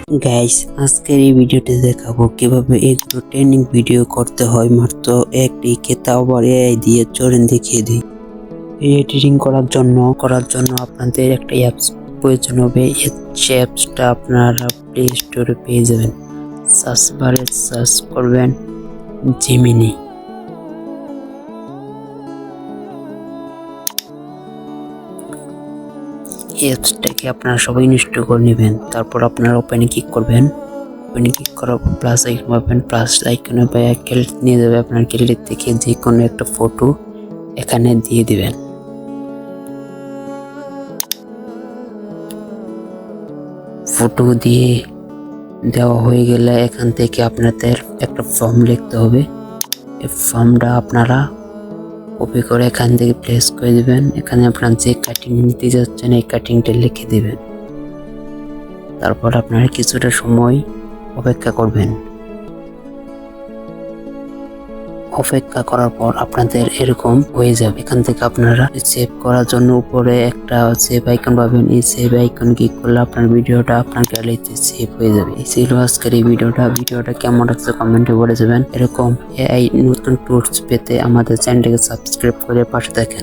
Guys, আজকের এই ভিডিওতে দেখাবো কিভাবে এগুলো ট্রেনিং ভিডিও করতে হয় মাত্র এক ক্লিকে, তাও আবার এআই দিয়ে চলেন দেখিয়ে দিই। এই এডিটিং করার জন্য আপনাদের একটা অ্যাপস প্রয়োজন হবে। এই অ্যাপসটা আপনারা প্লে স্টোরে পেয়ে যাবেন। সার্চ বারে সার্চ করবেন জেমিনি। এই অ্যাপসটাকে আপনারা সবাই ইনস্টল করে নেবেন। তারপর আপনারা ওপেনে ক্লিক করবেন। ওপেনে ক্লিক করার পর প্লাস আইকন পাবেন। প্লাস আইকনে গ্যালারি নিয়ে যাবে। আপনার গ্যালারি থেকে যে কোনো একটা ফটো এখানে দিয়ে দিবেন। ফটো দিয়ে দেওয়া হয়ে গেলে এখান থেকে আপনাদের একটা ফর্ম লিখতে হবে। এই ফর্মটা আপনারা কপি করে এখান থেকে প্লেস করে দিবেন। এখানে আপনার যে কাটিং নিতে যাচ্ছেন এই কাটিংটা লিখে দিবেন। তারপর আপনারা কিছুটা সময় অপেক্ষা করবেন। অপেক্ষা করার পর আপনাদের এরকম হয়ে যাবে। এখান থেকে আপনারা সেভ করার জন্য উপরে একটা সেভ আইকন পাবেন। এই সেভ আইকন ক্লিক করলে আপনার ভিডিওটা আপনার গ্যালারিতে সেভ হয়ে যাবে। এই ছিল আজকের এই ভিডিওটা কেমন লাগছে কমেন্টে বলে যাবেন। এরকম এআই নতুন টুলস পেতে আমাদের চ্যানেলটাকে সাবস্ক্রাইব করে পাশে থাকেন।